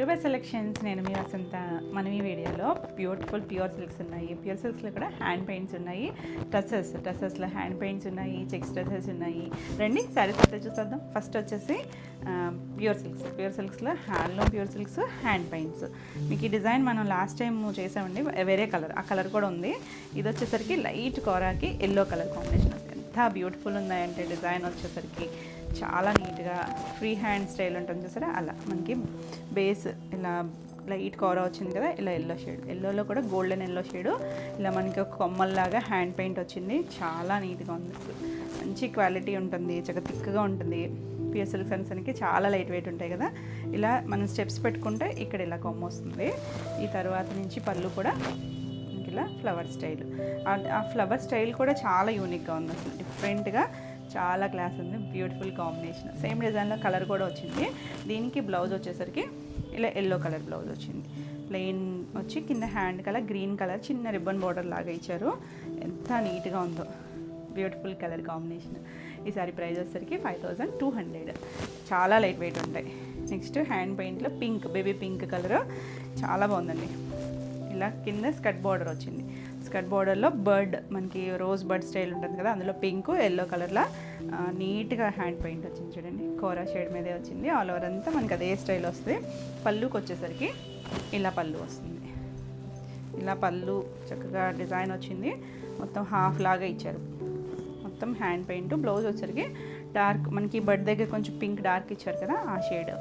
Surabhi selections. నేను మీ వసంత. మనం ఈ వీడియోలో బ్యూటిఫుల్ ప్యూర్ సిల్క్స్ ఉన్నాయి. ప్యూర్ సిల్క్స్లో కూడా హ్యాండ్ పెయింట్స్ ఉన్నాయి. టసెస్లో హ్యాండ్ పెయింట్స్ ఉన్నాయి. చెక్స్ డ్రెస్సెస్ ఉన్నాయి. రండి శారీస్ అయితే చూసేద్దాం. ఫస్ట్ వచ్చేసి ప్యూర్ సిల్క్స్లో handloom pure silks hand paints. మీకు ఈ డిజైన్ మనం లాస్ట్ టైం చేసామండి, వేరే కలర్, ఆ కలర్ కూడా ఉంది. ఇది వచ్చేసరికి లైట్ కోరాకి ఎల్లో కలర్ కాంబినేషన్. ఎంత బ్యూటిఫుల్ ఉన్నాయంటే డిజైన్ వచ్చేసరికి చాలా నీట్గా ఫ్రీ హ్యాండ్ స్టైల్ ఉంటుంది చూసారా, అలా మనకి బేస్ ఇలా లైట్ కవర్ వచ్చింది కదా, ఇలా ఎల్లో షేడ్, ఎల్లోలో కూడా గోల్డెన్ ఎల్లో షేడు, ఇలా మనకి ఒక కొమ్మల్లాగా హ్యాండ్ పెయింట్ వచ్చింది. చాలా నీట్గా ఉంది, మంచి క్వాలిటీ ఉంటుంది, చాలా థిక్గా ఉంటుంది. ప్యూర్ సిల్క్ సన్సన్కి చాలా లైట్ వెయిట్ ఉంటాయి కదా. ఇలా మనం స్టెప్స్ పెట్టుకుంటే ఇక్కడ ఇలా కొమ్మ వస్తుంది. ఈ తర్వాత నుంచి పళ్ళు కూడా ఇలా ఫ్లవర్ స్టైల్. ఆ ఫ్లవర్ స్టైల్ కూడా చాలా యూనిక్గా ఉంది, అసలు డిఫరెంట్గా చాలా క్లాస్ ఉంది. Beautiful combination. సేమ్ డిజైన్లో కలర్ కూడా వచ్చింది. దీనికి బ్లౌజ్ వచ్చేసరికి ఇలా ఎల్లో కలర్ బ్లౌజ్ వచ్చింది. ప్లెయిన్ వచ్చి కింద హ్యాండ్ కలర్ గ్రీన్ కలర్ చిన్న రిబ్బన్ బార్డర్ లాగా ఇచ్చారు. ఎంత నీట్గా ఉందో, బ్యూటిఫుల్ కలర్ కాంబినేషన్. ఈ సారీ ప్రైస్ వచ్చేసరికి 5200. చాలా లైట్ వెయిట్ ఉంటాయి. నెక్స్ట్ హ్యాండ్ పెయింట్లో పింక్, బేబీ పింక్ కలర్ చాలా బాగుందండి. ఇలా కింద స్కర్ట్ బార్డర్ వచ్చింది. స్కర్ట్ బార్డర్లో బర్డ్, మనకి రోజ్ బర్డ్ స్టైల్ ఉంటుంది కదా, అందులో పింక్ ఎల్లో కలర్లో నీట్గా హ్యాండ్ పెయింట్ వచ్చింది చూడండి. కోరా షేడ్ మీదే వచ్చింది. ఆల్ ఓవర్ అంతా మనకి అదే స్టైల్ వస్తుంది. పళ్ళుకి వచ్చేసరికి ఇలా పళ్ళు వస్తుంది. ఇలా పళ్ళు చక్కగా డిజైన్ వచ్చింది. మొత్తం హాఫ్ లాగా ఇచ్చారు. మొత్తం హ్యాండ్ పెయింట్. బ్లౌజ్ వచ్చేసరికి డార్క్, మనకి బర్డ్ దగ్గర కొంచెం పింక్ డార్క్ ఇచ్చారు కదా, ఆ షేడ్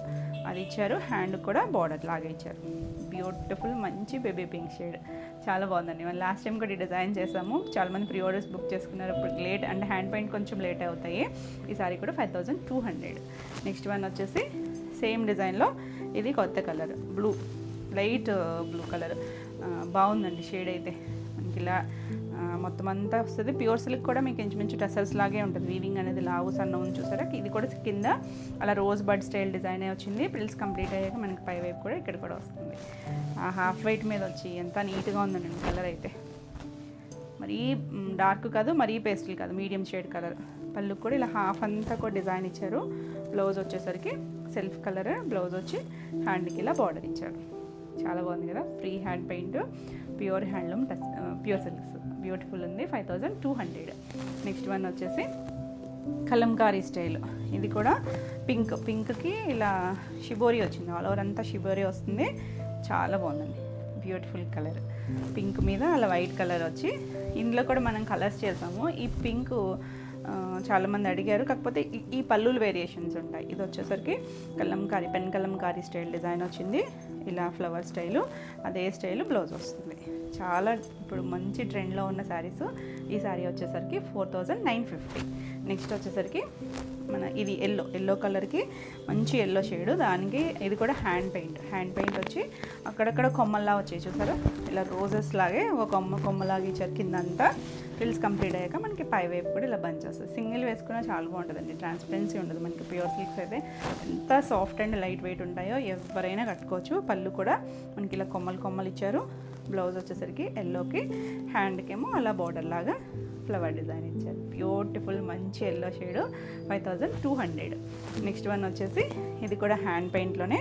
అది ఇచ్చారు. హ్యాండ్ కూడా బార్డర్ లాగా ఇచ్చారు. బ్యూటిఫుల్ మంచి బేబీ పింక్ షేడ్, చాలా బాగుందండి. మనం లాస్ట్ టైం కూడా డిజైన్ చేసాము, చాలామంది ప్రీ ఆర్డర్స్ బుక్ చేసుకున్నారు. ఇప్పుడు లేట్ అంటే హ్యాండ్ పెయింట్ కొంచెం లేట్ అవుతాయి. ఈ సారీ కూడా 5200. నెక్స్ట్ వన్ వచ్చేసి సేమ్ డిజైన్లో ఇది కొత్త colour, blue, light blue colour. బాగుందండి షేడ్ అయితే. మనకి ఇలా మొత్తం అంతా వస్తుంది. ప్యూర్ సిల్క్ కూడా మీకు ఇంచుమించు టసల్స్ లాగే ఉంటుంది. వీవింగ్ అనేది లావు సన్న ఉంది చూసారా. ఇది కూడా కింద అలా రోజ్ బర్డ్ స్టైల్ డిజైనే వచ్చింది. ప్రిల్స్ కంప్లీట్ అయ్యాక మనకి పై వైపు కూడా ఇక్కడ కూడా వస్తుంది. ఆ హాఫ్ వైట్ మీద వచ్చి ఎంత నీట్గా ఉందండి కలర్ అయితే. మరీ డార్క్ కాదు, మరీ పేస్టల్ కాదు, మీడియం షేడ్ కలర్. పళ్ళు కూడా ఇలా హాఫ్ అంతా కూడా డిజైన్ ఇచ్చారు. బ్లౌజ్ వచ్చేసరికి సెల్ఫ్ కలర్ బ్లౌజ్ వచ్చి హ్యాండ్కి ఇలా బార్డర్ ఇచ్చారు. చాలా బాగుంది కదా. Free hand paint, pure handloom pure silks, beautiful ఉంది. 5200. నెక్స్ట్ వన్ వచ్చేసి కలంకారీ స్టైల్. ఇది కూడా పింక్కి ఇలా షిబోరి వచ్చింది. ఆల్ ఓవర్ అంతా షిబోరి వస్తుంది. చాలా బాగుందండి, బ్యూటిఫుల్ కలర్. పింక్ మీద అలా వైట్ కలర్ వచ్చి, ఇందులో కూడా మనం కలర్స్ చేసాము. ఈ పింక్ చాలామంది అడిగారు, కాకపోతే ఈ పళ్ళులు వేరియేషన్స్ ఉంటాయి. ఇది వచ్చేసరికి Kalamkari, pen Kalamkari style design వచ్చింది. ఇలా ఫ్లవర్ స్టైలు, అదే స్టైల్ బ్లౌజ్ వస్తుంది. చాలా ఇప్పుడు మంచి ట్రెండ్లో ఉన్న శారీస్. ఈ శారీ వచ్చేసరికి 4950. నెక్స్ట్ వచ్చేసరికి మన ఇది ఎల్లో కలర్కి మంచి ఎల్లో షేడు, దానికి ఇది కూడా హ్యాండ్ పెయింట్ వచ్చి అక్కడక్కడ కొమ్మల్లా వచ్చాయి చూసారా. ఇలా రోజెస్ లాగే ఒక కొమ్మలాగా ఇచ్చారు. కింద అంతా ఫ్రిల్స్ కంప్లీట్ అయ్యాక మనకి పై వైపు కూడా ఇలా బంచ్ వస్తుంది. సింగిల్ వేసుకున్నా చాలా బాగుంటుందండి. ట్రాన్స్పరెన్సీ ఉండదు. మనకి ప్యూర్ సిల్క్స్ అయితే ఎంత సాఫ్ట్ అండ్ లైట్ వెయిట్ ఉంటాయో ఎవరైనా కట్టుకోవచ్చు. పళ్ళు కూడా మనకి ఇలా కొమ్మలు ఇచ్చారు. బ్లౌజ్ వచ్చేసరికి ఎల్లోకి, హ్యాండ్కేమో అలా బార్డర్ లాగా ఫ్లవర్ డిజైన్ ఇచ్చారు. బ్యూటిఫుల్ మంచి ఎల్లో షేడు, 5200. నెక్స్ట్ వన్ వచ్చేసి ఇది కూడా హ్యాండ్ పెయింట్లోనే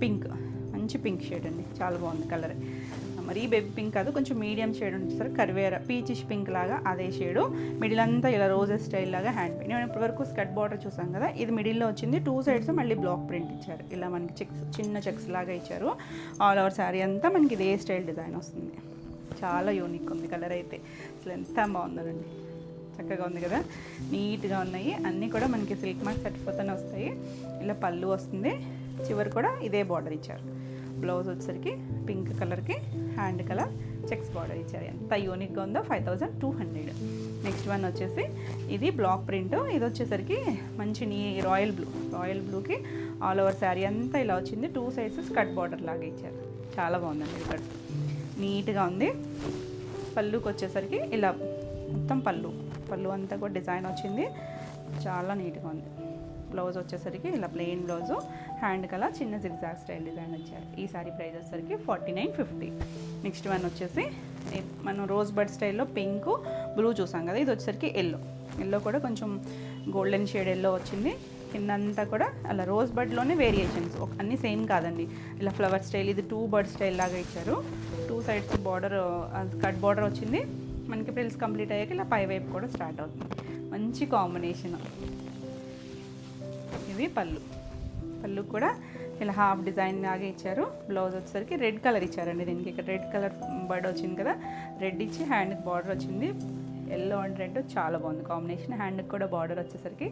పింక్, మంచి పింక్ షేడ్ అండి. చాలా బాగుంది కలర్. మరీ బేబీ పింక్ కాదు, కొంచెం మీడియం షేడ్ ఉంటుంది సార్. కరివేరా పీచిష్ పింక్ లాగా అదే షేడు. మిడిల్ అంతా ఇలా రోజెస్ స్టైల్ లాగా హ్యాండ్ పెయింట్. నేను ఇప్పటివరకు స్కర్ట్ బార్డర్ చూసాం కదా, ఇది మిడిల్లో వచ్చింది. 2 సైడ్స్ మళ్ళీ బ్లాక్ ప్రింట్ ఇచ్చారు. ఇలా మనకి చెక్స్, చిన్న చెక్స్ లాగా ఇచ్చారు. ఆల్ ఓవర్ శారీ అంతా మనకి ఇదే స్టైల్ డిజైన్ వస్తుంది. చాలా యూనిక్ ఉంది కలర్ అయితే. అసలు ఎంత బాగుందండి, చక్కగా ఉంది కదా, నీట్గా ఉన్నాయి. అన్నీ కూడా మనకి సిల్క్ మార్క్ సర్టిఫికేట్ వస్తాయి. ఇలా పళ్ళు వస్తుంది. చివరి కూడా ఇదే బార్డర్ ఇచ్చారు. బ్లౌజ్ వచ్చేసరికి పింక్ కలర్కి హ్యాండ్ కలర్ చెక్స్ బార్డర్ ఇచ్చారు. ఎంత యూనిక్గా ఉందో. 5200. నెక్స్ట్ వన్ వచ్చేసి ఇది బ్లాక్ ప్రింట్. ఇది వచ్చేసరికి మంచి రాయల్ బ్లూకి ఆల్ ఓవర్ శారీ అంతా ఇలా వచ్చింది. 2 సైడ్స్ స్కర్ట్ బార్డర్ లాగా ఇచ్చారు. చాలా బాగుందండి, ఇక్కడ నీట్గా ఉంది. పళ్ళుకి వచ్చేసరికి ఇలా మొత్తం పళ్ళు అంతా కూడా డిజైన్ వచ్చింది. చాలా నీట్గా ఉంది. బ్లౌజ్ వచ్చేసరికి ఇలా ప్లెయిన్ బ్లౌజు, హ్యాండ్ కలర్ చిన్న జిగ్జాగ్ స్టైల్ డిజైన్ వచ్చారు. ఈ సారీ ప్రైస్ వచ్చేసరికి 4950. నెక్స్ట్ వన్ వచ్చేసి మనం రోజ్ బర్డ్ స్టైల్లో పింక్ బ్లూ చూసాం కదా, ఇది వచ్చేసరికి ఎల్లో కూడా కొంచెం గోల్డెన్ షేడ్ ఎల్లో వచ్చింది. కిందంతా కూడా అలా రోజ్ బడ్లోనే వేరియేషన్స్, అన్నీ సేమ్ కాదండి. ఇలా ఫ్లవర్ స్టైల్, ఇది 2 బర్డ్ స్టైల్ లాగా ఇచ్చారు. 2 సైడ్స్ బార్డర్, కట్ బార్డర్ వచ్చింది మనకి. ఫ్రిల్స్ కంప్లీట్ అయ్యాక ఇలా పై వైపు కూడా స్టార్ట్ అవుతుంది. మంచి కాంబినేషన్. ఇది పళ్ళు కూడా ఇలా హాఫ్ డిజైన్ లాగా ఇచ్చారు. బ్లౌజ్ వచ్చేసరికి రెడ్ కలర్ ఇచ్చారండి. దీనికి ఇక్కడ రెడ్ కలర్ బర్డ్ వచ్చింది కదా, రెడ్ ఇచ్చి హ్యాండ్కి బార్డర్ వచ్చింది. ఎల్లో అండ్ రెడ్ చాలా బాగుంది కాంబినేషన్. హ్యాండ్కి కూడా బార్డర్ వచ్చేసరికి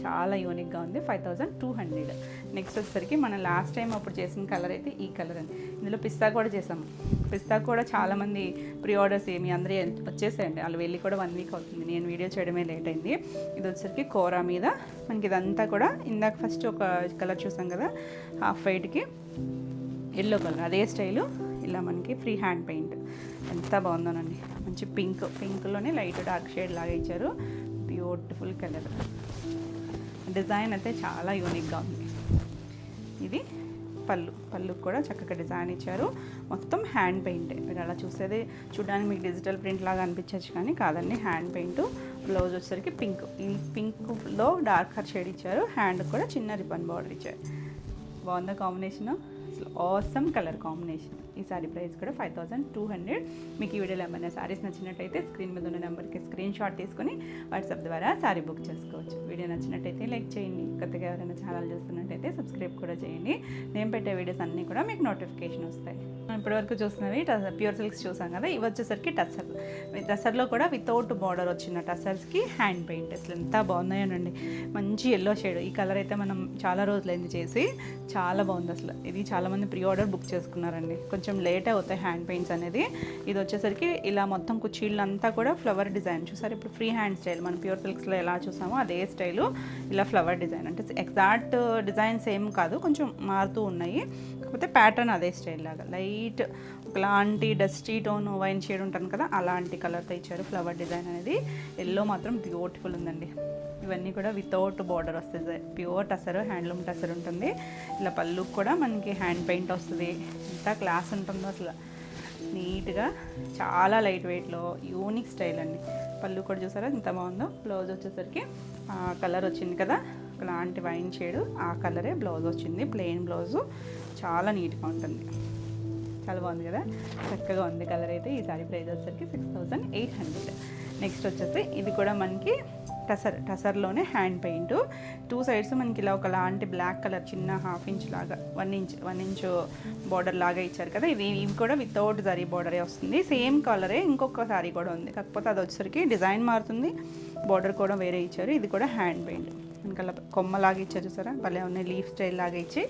చాలా యూనిక్గా ఉంది. 5200. నెక్స్ట్ వచ్చేసరికి మనం లాస్ట్ టైం అప్పుడు చేసిన కలర్ అయితే ఈ కలర్ అండి. ఇందులో పిస్తా కూడా చేసాము. పిస్తా కూడా చాలామంది ప్రీ ఆర్డర్స్ ఏమి అందరూ వచ్చేసాయండి. వాళ్ళు వెళ్ళి కూడా 1 వీక్ అవుతుంది. నేను వీడియో చేయడమే లేట్ అయింది. ఇది వచ్చేసరికి కోరా మీద మనకి ఇదంతా కూడా ఇందాక ఫస్ట్ ఒక కలర్ చూసాం కదా హాఫ్ వైట్కి ఎల్లో కలర్, అదే స్టైలు ఇలా మనకి ఫ్రీ హ్యాండ్ పెయింట్. ఎంత బాగుందోనండి. మంచి పింక్లోనే లైట్ డార్క్ షేడ్ లాగా ఇచ్చారు. Beautiful colour. డిజైన్ అయితే చాలా యూనిక్గా ఉంది. ఇది పళ్ళు కూడా చక్కగా డిజైన్ ఇచ్చారు. మొత్తం హ్యాండ్ పెయింటే. మీరు అలా చూసేది చూడడానికి మీకు డిజిటల్ ప్రింట్ లాగా అనిపించవచ్చు, కానీ కాదండి, హ్యాండ్ పెయింట్. బ్లౌజ్ వచ్చేసరికి పింక్, ఈ పింక్లో డార్క్ షేడ్ ఇచ్చారు. హ్యాండ్ కూడా చిన్న రిబ్బన్ బార్డర్ ఇచ్చారు. బాగుందా కాంబినేషన్? అసలు ఆసమ్ కలర్ కాంబినేషన్. ఈ సారీ ప్రైస్ కూడా 5200. మీకు ఈ వీడియోలో ఏమైనా సారీస్ నచ్చినట్టయితే స్క్రీన్ మీద ఉన్న నెంబర్కి స్క్రీన్ షాట్ తీసుకొని వాట్సాప్ ద్వారా సారీ బుక్ చేసుకోవచ్చు. వీడియో నచ్చినట్టయితే లైక్ చేయండి. కొత్తగా ఎవరైనా ఛానల్ చూస్తున్నట్టయితే సబ్స్క్రైబ్ కూడా చేయండి. నేను పెట్టే వీడియోస్ అన్నీ కూడా మీకు నోటిఫికేషన్ వస్తాయి. ఇప్పటివరకు చూస్తున్నవి ప్యూర్ సిల్క్స్ చూసాం కదా. ఇవి వచ్చేసరికి టసర్లో కూడా వితౌట్ బార్డర్ వచ్చిన టసర్స్కి హ్యాండ్ పెయింట్. అసలు ఎంత బాగున్నాయోనండి. మంచి ఎల్లో షేడ్. ఈ కలర్ అయితే మనం చాలా రోజులైంది చేసి, చాలా బాగుంది అసలు. ఇది చాలామంది ప్రీ ఆర్డర్ బుక్ చేసుకున్నారండి. కొంచెం లేట్ అవుతాయి హ్యాండ్ పెయింట్స్ అనేది. ఇది వచ్చేసరికి ఇలా మొత్తం కుర్చీళ్ళంతా కూడా ఫ్లవర్ డిజైన్ చూసారు. ఇప్పుడు ఫ్రీ హ్యాండ్ స్టైల్ మనం ప్యూర్ సిల్క్స్లో ఎలా చూసామో అదే స్టైలు ఇలా ఫ్లవర్ డిజైన్. అంటే ఎగ్జాక్ట్ డిజైన్ సేమ్ కాదు, కొంచెం మారుతూ ఉన్నాయి. కాకపోతే ప్యాటర్న్ అదే స్టైల్ లాగా లైట్ ఒకలాంటి డస్టీ టోన్ వైన్ షేడ్ ఉంటుంది కదా, అలాంటి కలర్తో ఇచ్చారు ఫ్లవర్ డిజైన్ అనేది. ఎల్లో మాత్రం బ్యూటిఫుల్ ఉందండి. ఇవన్నీ కూడా వితౌట్ బార్డర్ వస్తుంది. ప్యూర్ టసర్, హ్యాండ్లూమ్ టసర్ ఉంటుంది. ఇలా పళ్ళు కూడా మనకి హ్యాండ్ పెయింట్ వస్తుంది. ఎంత క్లాస్ ఉంటుందో అసలు. నీట్గా చాలా లైట్ వెయిట్లో యూనిక్ స్టైల్ అండి. పళ్ళు కూడా చూసారా ఎంత బాగుందో. బ్లౌజ్ వచ్చేసరికి కలర్ వచ్చింది కదా, ఒకలాంటి వైన్ షేడ్, ఆ కలరే బ్లౌజ్ వచ్చింది. ప్లెయిన్ బ్లౌజు చాలా నీట్గా ఉంటుంది. చాలా బాగుంది కదా, చక్కగా ఉంది కలర్ అయితే. ఈ సారీ ప్రైస్ వచ్చేసరికి 6800. నెక్స్ట్ వచ్చేసి ఇది కూడా మనకి టసర్లోనే హ్యాండ్ పెయింట్. 2 సైడ్స్ మనకి ఇలా ఒకలాంటి బ్లాక్ కలర్ చిన్న ½ ఇంచ్ లాగా 1 ఇంచ్ బార్డర్ లాగా ఇచ్చారు కదా. ఇవి కూడా వితౌట్ జరీ బార్డరే వస్తుంది. సేమ్ కలరే ఇంకొక సారీ కూడా ఉంది, కాకపోతే అది వచ్చేసరికి డిజైన్ మారుతుంది. బార్డర్ కూడా వేరే ఇచ్చారు. ఇది కూడా హ్యాండ్ పెయింట్. మనకి అలా కొమ్మలాగా ఇచ్చారు చూసారా, భలే ఉన్నాయి. లీఫ్ స్టైల్ లాగా ఇచ్చి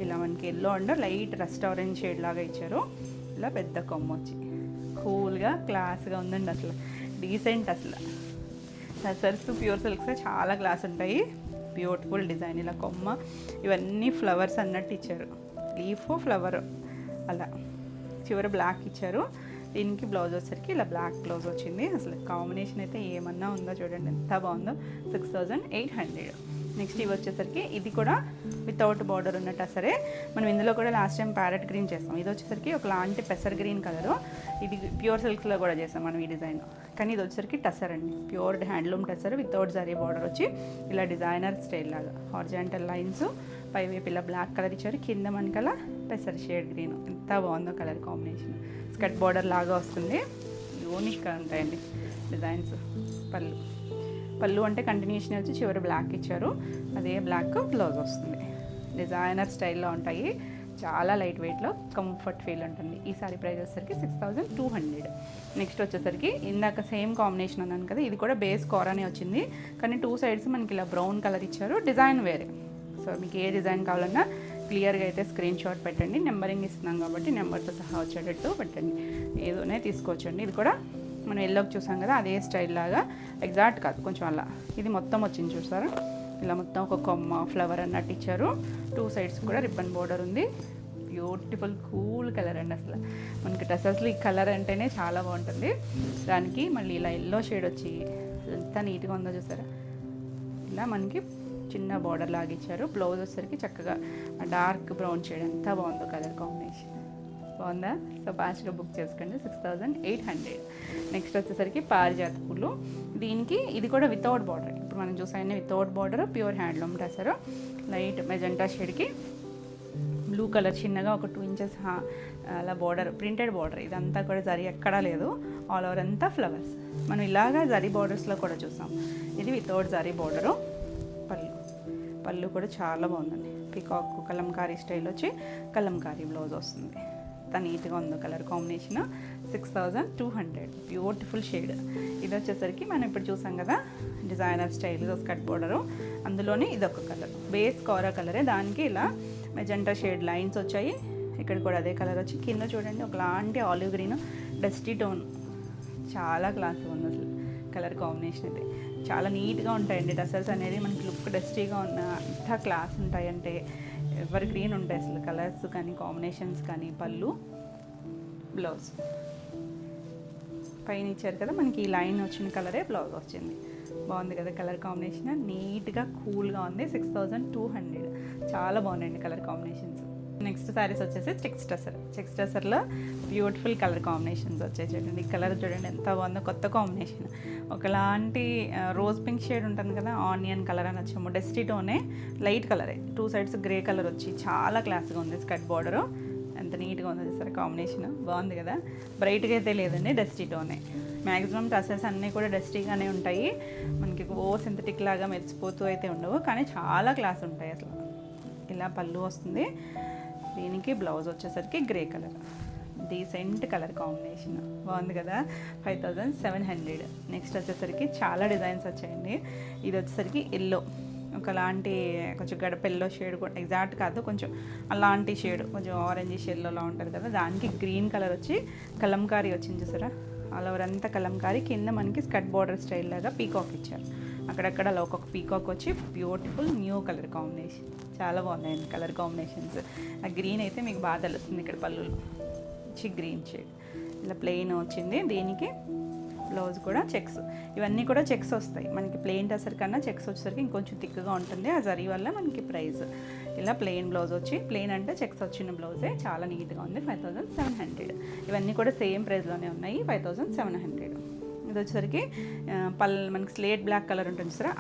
ఇలా మనకి yellow and light rust orange shade లాగా ఇచ్చారు. ఇలా పెద్ద కొమ్మ వచ్చి కూల్గా క్లాస్గా ఉందండి. అసలు డీసెంట్. అసలు టసర్స్ ప్యూర్ సిల్క్స్ చాలా క్లాస్ ఉంటాయి. Beautiful design. ఇలా కొమ్మ ఇవన్నీ ఫ్లవర్స్ అన్నట్టు ఇచ్చారు. లీఫ్ ఫ్లవర్ అలా చివరి బ్లాక్ ఇచ్చారు. దీనికి బ్లౌజ్ వచ్చేసరికి ఇలా బ్లాక్ బ్లౌజ్ వచ్చింది. అసలు కాంబినేషన్ అయితే ఏమన్నా ఉందో చూడండి, ఎంత బాగుందో. 6800. నెక్స్ట్ ఇవి వచ్చేసరికి ఇది కూడా వితౌట్ బార్డర్ ఉన్న టసరే. మనం ఇందులో కూడా లాస్ట్ టైం ప్యారెట్ గ్రీన్ చేస్తాం. ఇది వచ్చేసరికి ఒకలాంటి పెసర్ గ్రీన్ కలరు. ఇది ప్యూర్ సిల్క్స్లో కూడా చేస్తాం మనం ఈ డిజైన్, కానీ ఇది వచ్చేసరికి టసర్ అండి. Pure handloom tussar without zari border వచ్చి ఇలా డిజైనర్ స్టైల్ లాగా హారిజాంటల్ లైన్స్, పైవైపు ఇలా బ్లాక్ కలర్ ఇచ్చారు. కింద మనకలా పెసర్ షేడ్ గ్రీన్. ఎంత బాగుందో కలర్ కాంబినేషన్. స్కర్ట్ బార్డర్ లాగా వస్తుంది. యూనిక్గా ఉంటాయండి డిజైన్స్. పళ్ళు అంటే కంటిన్యూషన్ వచ్చి చివరి బ్లాక్ ఇచ్చారు. అదే బ్లాక్ బ్లౌజ్ వస్తుంది. డిజైనర్ స్టైల్లో ఉంటాయి. చాలా లైట్ వెయిట్లో కంఫర్ట్ ఫీల్ ఉంటుంది. ఈ సారీ ప్రైస్ వచ్చేసరికి 6200. నెక్స్ట్ వచ్చేసరికి ఇందాక సేమ్ కాంబినేషన్ అన్నాను కదా, ఇది కూడా బేస్ కోరానే వచ్చింది, కానీ 2 సైడ్స్ మనకి ఇలా బ్రౌన్ కలర్ ఇచ్చారు. డిజైన్ వేరే. సో మీకు ఏ డిజైన్ కావాలన్నా క్లియర్గా అయితే స్క్రీన్ షాట్ పెట్టండి. నెంబరింగ్ ఇస్తున్నాం కాబట్టి నెంబర్తో సహా వచ్చేటట్టు పెట్టండి. ఏదోనే తీసుకోవచ్చండి. ఇది కూడా మనం ఎల్లోకి చూసాం కదా, అదే స్టైల్ లాగా ఎగ్జాక్ట్ కాదు, కొంచెం అలా. ఇది మొత్తం వచ్చింది చూసారా, ఇలా మొత్తం ఒక కొమ్మ ఫ్లవర్ అన్నట్టు ఇచ్చారు. 2 సైడ్స్ కూడా రిబ్బన్ బోర్డర్ ఉంది. బ్యూటిఫుల్ కూల్ కలర్ అండి. అసలు మనకి టసర్స్లో ఈ కలర్ అంటేనే చాలా బాగుంటుంది. దానికి మళ్ళీ ఇలా ఎల్లో షేడ్ వచ్చి ఎంత నీట్గా ఉందో చూసారా. ఇలా మనకి చిన్న బార్డర్ లాగా ఇచ్చారు. బ్లౌజ్ వచ్చేసరికి చక్కగా డార్క్ బ్రౌన్ షేడ్. ఎంత బాగుందో కలర్ కాంబినేషన్. బాగుందా? సో ఫాస్ట్గా బుక్ చేసుకోండి. 6800. నెక్స్ట్ వచ్చేసరికి పారిజాత పూలు. దీనికి ఇది కూడా వితౌట్ బార్డర్. ఇప్పుడు ఇప్పుడు మనం చూసాయని without border pure handloom టసరు light magenta షేడ్కి blue colour చిన్నగా ఒక 2 ఇంచెస్ అలా బార్డర్ ప్రింటెడ్ బార్డర్. ఇదంతా కూడా జరీ ఎక్కడా లేదు, ఆల్ ఓవర్ అంతా ఫ్లవర్స్. మనం ఇలాగా జరీ బార్డర్స్లో కూడా చూసాం. ఇది వితౌట్ జరీ బార్డరు. పళ్ళు కూడా చాలా బాగుందండి. పికాక్ కలంకారీ స్టైల్ వచ్చి కలంకారీ బ్లౌజ్ వస్తుంది. ఎంత నీట్గా ఉందో కలర్ కాంబినేషన్. 6200 beautiful shade. ఇది వచ్చేసరికి మనం ఇప్పుడు చూసాం కదా డిజైనర్ స్టైల్ స్కర్ట్ బార్డరు, అందులోనే ఇదొక కలర్ బేస్ కోరా కలరే, దానికి ఇలా మెజెంటా షేడ్ లైన్స్ వచ్చాయి. ఇక్కడ కూడా అదే కలర్ వచ్చి కింద చూడండి ఒకలాంటి ఆలివ్ గ్రీన్ డస్టీ టోన్. చాలా క్లాస్గా ఉంది అసలు కలర్ కాంబినేషన్ అయితే. చాలా నీట్గా ఉంటాయండి టసల్స్ అనేది. మనకి లుక్ డస్టీగా ఉన్న అంతా క్లాస్ ఉంటాయంటే ఎవర్ గ్రీన్ ఉంటాయి అసలు కలర్స్ కానీ కాంబినేషన్స్ కానీ. పళ్ళు బ్లౌజ్ పైన ఇచ్చారు కదా మనకి ఈ లైన్ వచ్చిన కలరే బ్లౌజ్ వచ్చింది. బాగుంది కదా కలర్ కాంబినేషన్, నీట్గా కూల్గా ఉంది. 6200 చాలా బాగున్నాయండి కలర్ కాంబినేషన్స్. నెక్స్ట్ శారీస్ వచ్చేసి చెక్స్ టసర్లో బ్యూటిఫుల్ కలర్ కాంబినేషన్స్ వచ్చాయి. చూడండి ఈ కలర్ చూడండి ఎంత బాగుందో, కొత్త కాంబినేషన్. ఒకలాంటి రోజ్ పింక్ షేడ్ ఉంటుంది కదా, ఆనియన్ కలర్ అని వచ్చాము. డస్టీ టోనే లైట్ కలరే, 2 సైడ్స్ గ్రే కలర్ వచ్చి చాలా క్లాస్గా ఉంది. స్కర్ట్ బార్డరు ఎంత నీట్గా ఉంది సార్ కాంబినేషన్. బాగుంది కదా, బ్రైట్గా అయితే లేదండి, డస్టీ టోనే. మ్యాక్సిమం టసల్స్ అన్నీ కూడా డస్టీగానే ఉంటాయి మనకి, ఓ సింథటిక్ లాగా మెరిసిపోతూ అయితే ఉండవు, కానీ చాలా క్లాస్ ఉంటాయి అసలు. ఇలా పళ్ళు వస్తుంది, దీనికి బ్లౌజ్ వచ్చేసరికి grey colour, decent colour combination. బాగుంది కదా, 5700. నెక్స్ట్ వచ్చేసరికి చాలా డిజైన్స్ వచ్చాయండి. ఇది వచ్చేసరికి ఎల్లో, ఒకలాంటి కొంచెం గడప ఎల్లో షేడ్ కూడా ఎగ్జాక్ట్ కాదు, కొంచెం అలాంటి షేడ్, కొంచెం ఆరెంజ్ షేడ్లోలా ఉంటుంది కదా, దానికి గ్రీన్ కలర్ వచ్చి కలంకారీ వచ్చింది చూసారా, ఆల్ ఓవర్ అంతా కలంకారీ. కింద మనకి స్కర్ట్ బార్డర్ స్టైల్ లాగా పీకాక్ ఇచ్చారు, అక్కడక్కడ అలా ఒక్కొక్క పీకాక్ వచ్చి బ్యూటిఫుల్ న్యూ కలర్ కాంబినేషన్. చాలా బాగున్నాయండి కలర్ కాంబినేషన్స్. ఆ గ్రీన్ అయితే మీకు బాగా తెలుస్తుంది ఇక్కడ పళ్ళులో వచ్చి గ్రీన్ షేడ్. ఇలా ప్లెయిన్ వచ్చింది, దీనికి బ్లౌజ్ కూడా చెక్స్. ఇవన్నీ కూడా చెక్స్ వస్తాయి మనకి. ప్లెయిన్ టసర్ కన్నా చెక్స్ వచ్చేసరికి ఇంకొంచెం థిక్గా ఉంటుంది, ఆ జరీ వల్ల మనకి ప్రైస్. ఇలా ప్లెయిన్ బ్లౌజ్ వచ్చి, ప్లెయిన్ అంటే చెక్స్ వచ్చిన బ్లౌజే, చాలా నీట్గా ఉంది. 5700. ఇవన్నీ కూడా సేమ్ ప్రైస్లోనే ఉన్నాయి, 5700. ఇది వచ్చేసరికి మనకి స్లేట్ బ్లాక్ కలర్ ఉంటుంది సార్,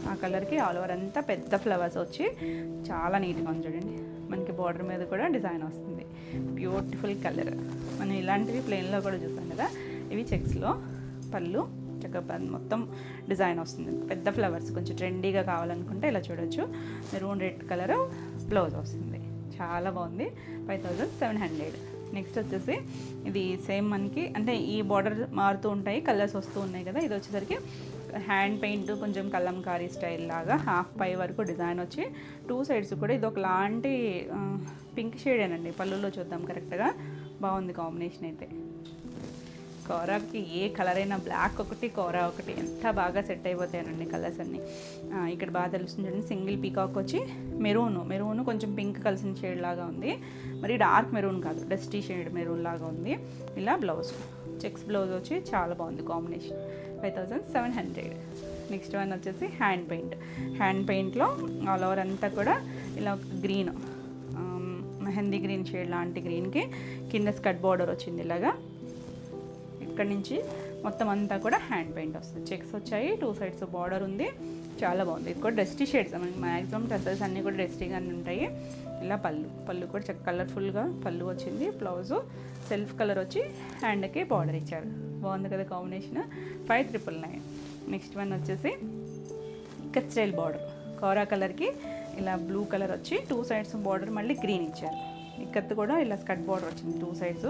ఆ కలర్కి ఆల్ ఓవర్ అంతా పెద్ద ఫ్లవర్స్ వచ్చి చాలా నీట్గా ఉంది చూడండి. మనకి బార్డర్ మీద కూడా డిజైన్ వస్తుంది, బ్యూటిఫుల్ కలర్. మనం ఇలాంటివి ప్లెయిన్లో కూడా చూసాం కదా, ఇవి చెక్స్లో. పళ్ళు చక్కగా మొత్తం డిజైన్ వస్తుంది, పెద్ద ఫ్లవర్స్. కొంచెం ట్రెండీగా కావాలనుకుంటే ఇలా చూడొచ్చు. మెరూన్ రెడ్ కలర్ బ్లౌజ్ వస్తుంది, చాలా బాగుంది. 5700. నెక్స్ట్ వచ్చేసి ఇది సేమ్ మనకి అంటే ఈ బార్డర్ మారుతూ ఉంటాయి, కలర్స్ వస్తూ ఉన్నాయి కదా. ఇది వచ్చేసరికి హ్యాండ్ పెయింట్ కొంచెం కలంకారీ స్టైల్ లాగా హాఫ్ పై వరకు డిజైన్ వచ్చి 2 సైడ్స్ కూడా ఇది ఒకలాంటి పింక్ షేడేనండి. పళ్ళులో చూద్దాం కరెక్ట్గా, బాగుంది కాంబినేషన్ అయితే. కోరాకి ఏ కలర్ అయినా బ్లాక్ ఒకటి కోరా ఒకటి ఎంత బాగా సెట్ అయిపోతాయనండి కలర్స్ అన్నీ. ఇక్కడ బాగా తెలుస్తుంది చూడండి, సింగిల్ పీకాక్ వచ్చి మెరూన్ కొంచెం పింక్ కలిసిన షేడ్ లాగా ఉంది, మరి డార్క్ మెరూన్ కాదు, డస్టీ షేడ్ మెరూన్ లాగా ఉంది. ఇలా బ్లౌజ్ చెక్స్ బ్లౌజ్ వచ్చి చాలా బాగుంది కాంబినేషన్. 5700. నెక్స్ట్ వన్ వచ్చేసి హ్యాండ్ పెయింట్లో ఆల్ ఓవర్ అంతా కూడా ఇలా గ్రీన్, మెహందీ గ్రీన్ షేడ్ లాంటి గ్రీన్కి కింద స్కర్ట్ బార్డర్ వచ్చింది ఇలాగా. ఇక్కడ నుంచి మొత్తం అంతా కూడా హ్యాండ్ పెయింట్ వస్తుంది, చెక్స్ వచ్చాయి, 2 సైడ్స్ బార్డర్ ఉంది, చాలా బాగుంది. ఇది కూడా డస్టీ షేడ్స్, మనకి మ్యాక్సిమం డ్రెస్సెస్ అన్నీ కూడా డస్టీగానే ఉంటాయి. ఇలా పళ్ళు కూడా చక్క కలర్ఫుల్గా పళ్ళు వచ్చింది. బ్లౌజు సెల్ఫ్ కలర్ వచ్చి హ్యాండ్కి బార్డర్ ఇచ్చారు, బాగుంది కదా కాంబినేషన్. 5999. నెక్స్ట్ వన్ వచ్చేసి కట్ స్టైల్ బార్డర్, కోరా కలర్కి ఇలా బ్లూ కలర్ వచ్చి 2 సైడ్స్ బార్డర్ మళ్ళీ గ్రీన్ ఇచ్చారు. ఇక్కత్ కూడా ఇలా స్కర్ట్ బార్డర్ వచ్చింది, 2 సైడ్స్,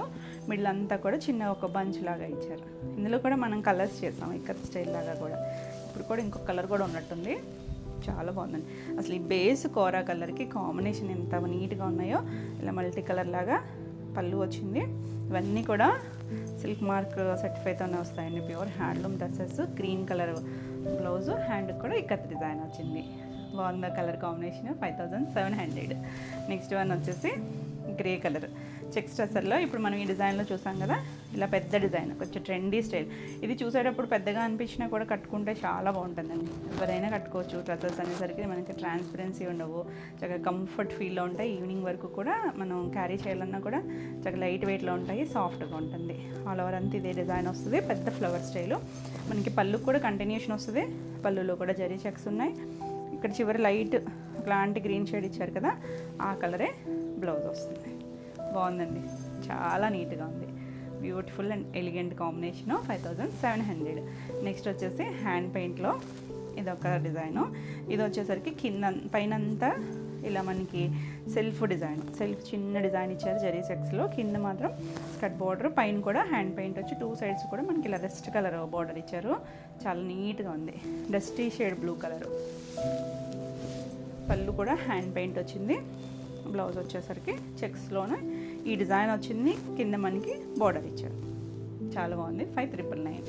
మిడిల్ అంతా కూడా చిన్న ఒక బంచ్ లాగా ఇచ్చారు. ఇందులో కూడా మనం కలర్స్ చేసాం ఇక్కత్ స్టైల్ లాగా కూడా. ఇప్పుడు కూడా ఇంకొక కలర్ కూడా ఉన్నట్టుంది, చాలా బాగుందండి అసలు. ఈ బేస్ కోరా కలర్కి కాంబినేషన్ ఎంత నీట్గా ఉన్నాయో. ఇలా మల్టీ కలర్ లాగా పళ్ళు వచ్చింది. ఇవన్నీ కూడా సిల్క్ మార్క్ సర్టిఫైతోనే వస్తాయండి, pure handloom dresses. Green colour blouse, హ్యాండ్కి కూడా ఇక్కత్ డిజైన్ వచ్చింది, బాగుంది కలర్ కాంబినేషన్. 5700. నెక్స్ట్ వన్ వచ్చేసి గ్రే కలర్ చెక్స్ టసర్లో. ఇప్పుడు మనం ఈ డిజైన్లో చూసాం కదా, ఇలా పెద్ద డిజైన్ కొంచెం ట్రెండీ స్టైల్. ఇది చూసేటప్పుడు పెద్దగా అనిపించినా కూడా కట్టుకుంటే చాలా బాగుంటుందండి, ఎవరైనా కట్టుకోవచ్చు. డ్రెస్సెస్ అనేసరికి మనకి ట్రాన్స్పరెన్సీ ఉండవు, చక్కగా కంఫర్ట్ ఫీల్లో ఉంటాయి. ఈవినింగ్ వరకు కూడా మనం క్యారీ చేయాలన్నా కూడా చక్కగా లైట్ వెయిట్లో ఉంటాయి, సాఫ్ట్గా ఉంటుంది. ఆల్ ఓవర్ అంతా ఇదే డిజైన్ వస్తుంది, పెద్ద ఫ్లవర్ స్టైలు. మనకి పళ్ళు కూడా కంటిన్యూషన్ వస్తుంది, పళ్ళులో కూడా జరీ చెక్స్ ఉన్నాయి. ఇక్కడ చివరి లైట్ ఇలాంటి గ్రీన్ షేడ్ ఇచ్చారు కదా, ఆ కలరే బ్లౌజ్ వస్తుంది. బాగుందండి, చాలా నీట్గా ఉంది. Beautiful and elegant combination. 5700. Next వచ్చేసి హ్యాండ్ పెయింట్లో ఇదొక డిజైను. ఇది వచ్చేసరికి కింద పైనంతా ఇలా మనకి సెల్ఫ్ డిజైన్, సెల్ఫ్ చిన్న డిజైన్ ఇచ్చారు జరీ సెక్స్లో. కింద మాత్రం స్కర్ట్ బార్డర్, పైన కూడా హ్యాండ్ పెయింట్ వచ్చి 2 సైడ్స్ కూడా మనకి ఇలా రెస్ట్ కలర్ బార్డర్ ఇచ్చారు. చాలా నీట్గా ఉంది, డస్టీ షేడ్ బ్లూ కలరు. పళ్ళు కూడా హ్యాండ్ పెయింట్ వచ్చింది. బ్లౌజ్ వచ్చేసరికి చెక్స్లోనే ఈ డిజైన్ వచ్చింది, కింద మనకి బార్డర్ ఇచ్చారు. చాలా బాగుంది. 5999.